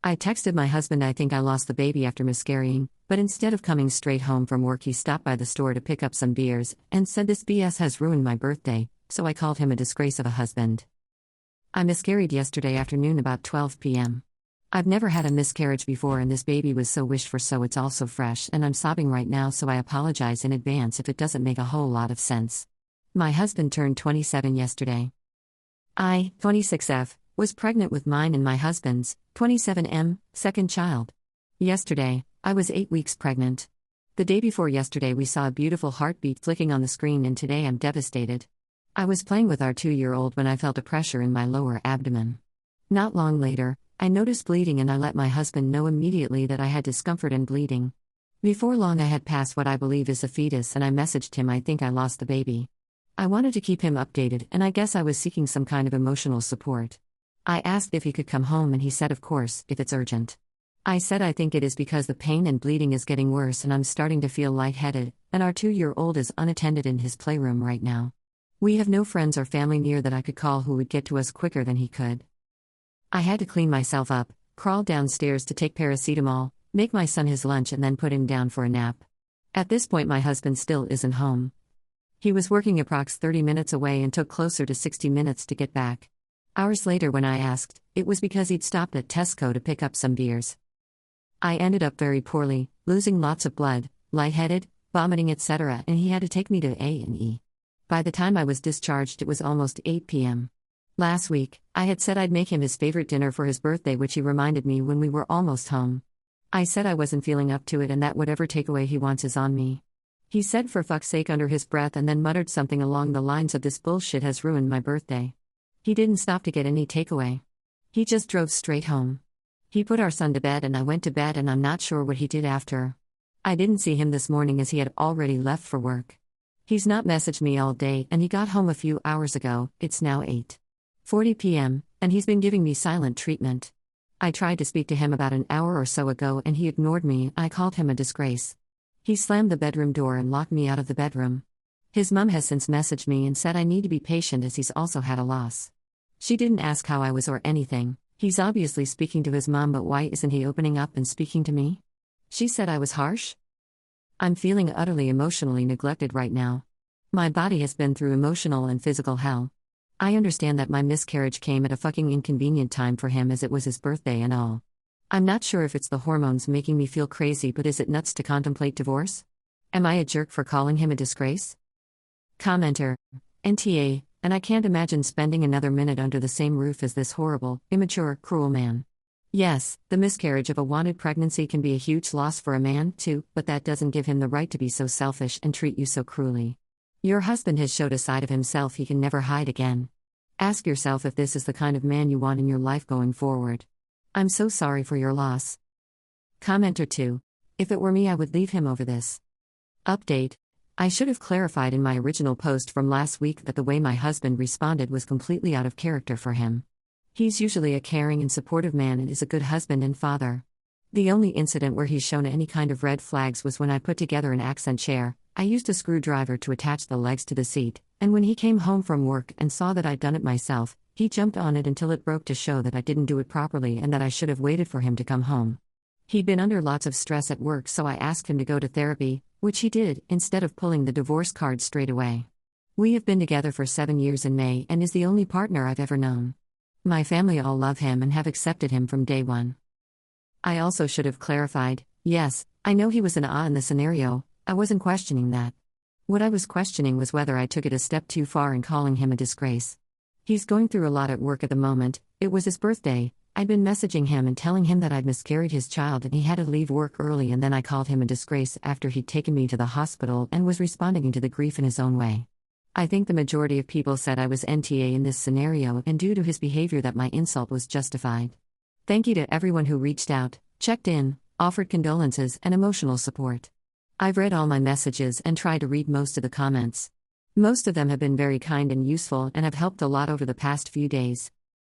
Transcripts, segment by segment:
I texted my husband I think I lost the baby after miscarrying, but instead of coming straight home from work he stopped by the store to pick up some beers, and said this BS has ruined my birthday, so I called him a disgrace of a husband. I miscarried yesterday afternoon about 12 p.m. I've never had a miscarriage before and this baby was so wished for, so it's also fresh and I'm sobbing right now, so I apologize in advance if it doesn't make a whole lot of sense. My husband turned 27 yesterday. I, 26F, was pregnant with mine and my husband's, 27M, second child. Yesterday, I was 8 weeks pregnant. The day before yesterday we saw a beautiful heartbeat flicking on the screen and today I'm devastated. I was playing with our 2-year-old when I felt a pressure in my lower abdomen. Not long later, I noticed bleeding and I let my husband know immediately that I had discomfort and bleeding. Before long I had passed what I believe is a fetus and I messaged him I think I lost the baby. I wanted to keep him updated and I guess I was seeking some kind of emotional support. I asked if he could come home and he said of course, if it's urgent. I said I think it is because the pain and bleeding is getting worse and I'm starting to feel lightheaded, and our 2-year-old is unattended in his playroom right now. We have no friends or family near that I could call who would get to us quicker than he could. I had to clean myself up, crawl downstairs to take paracetamol, make my son his lunch and then put him down for a nap. At this point my husband still isn't home. He was working approx 30 minutes away and took closer to 60 minutes to get back. Hours later when I asked, it was because he'd stopped at Tesco to pick up some beers. I ended up very poorly, losing lots of blood, lightheaded, vomiting etc. and he had to take me to A&E. By the time I was discharged it was almost 8 p.m. Last week, I had said I'd make him his favorite dinner for his birthday, which he reminded me when we were almost home. I said I wasn't feeling up to it and that whatever takeaway he wants is on me. He said for fuck's sake under his breath and then muttered something along the lines of this bullshit has ruined my birthday. He didn't stop to get any takeaway. He just drove straight home. He put our son to bed and I went to bed and I'm not sure what he did after. I didn't see him this morning as he had already left for work. He's not messaged me all day and he got home a few hours ago. It's now 8:40 p.m., and he's been giving me silent treatment. I tried to speak to him about an hour or so ago and he ignored me. I called him a disgrace. He slammed the bedroom door and locked me out of the bedroom. His mum has since messaged me and said I need to be patient as he's also had a loss. She didn't ask how I was or anything. He's obviously speaking to his mom, but why isn't he opening up and speaking to me? She said I was harsh? I'm feeling utterly emotionally neglected right now. My body has been through emotional and physical hell. I understand that my miscarriage came at a fucking inconvenient time for him as it was his birthday and all. I'm not sure if it's the hormones making me feel crazy, but is it nuts to contemplate divorce? Am I a jerk for calling him a disgrace? Commenter. NTA, and I can't imagine spending another minute under the same roof as this horrible, immature, cruel man. Yes, the miscarriage of a wanted pregnancy can be a huge loss for a man, too, but that doesn't give him the right to be so selfish and treat you so cruelly. Your husband has showed a side of himself he can never hide again. Ask yourself if this is the kind of man you want in your life going forward. I'm so sorry for your loss. Commenter 2. If it were me I would leave him over this. Update. I should have clarified in my original post from last week that the way my husband responded was completely out of character for him. He's usually a caring and supportive man and is a good husband and father. The only incident where he's shown any kind of red flags was when I put together an accent chair. I used a screwdriver to attach the legs to the seat, and when he came home from work and saw that I'd done it myself, he jumped on it until it broke to show that I didn't do it properly and that I should have waited for him to come home. He'd been under lots of stress at work, so I asked him to go to therapy, which he did, instead of pulling the divorce card straight away. We have been together for 7 years in May and is the only partner I've ever known. My family all love him and have accepted him from day one. I also should have clarified, yes, I know he was an in the scenario, I wasn't questioning that. What I was questioning was whether I took it a step too far in calling him a disgrace. He's going through a lot at work at the moment. It was his birthday. I'd been messaging him and telling him that I'd miscarried his child and he had to leave work early, and then I called him a disgrace after he'd taken me to the hospital and was responding to the grief in his own way. I think the majority of people said I was NTA in this scenario, and due to his behavior that my insult was justified. Thank you to everyone who reached out, checked in, offered condolences and emotional support. I've read all my messages and tried to read most of the comments. Most of them have been very kind and useful and have helped a lot over the past few days.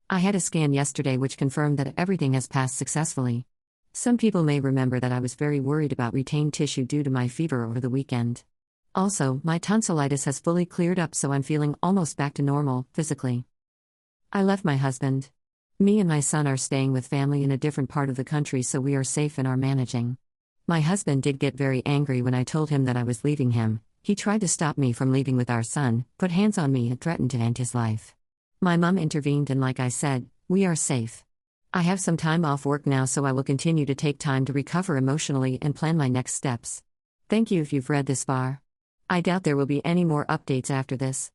I had a scan yesterday which confirmed that everything has passed successfully. Some people may remember that I was very worried about retained tissue due to my fever over the weekend. Also, my tonsillitis has fully cleared up, so I'm feeling almost back to normal, physically. I left my husband. Me and my son are staying with family in a different part of the country, so we are safe in our managing. My husband did get very angry when I told him that I was leaving him. He tried to stop me from leaving with our son, put hands on me, and threatened to end his life. My mom intervened, and like I said, we are safe. I have some time off work now, so I will continue to take time to recover emotionally and plan my next steps. Thank you if you've read this far. I doubt there will be any more updates after this.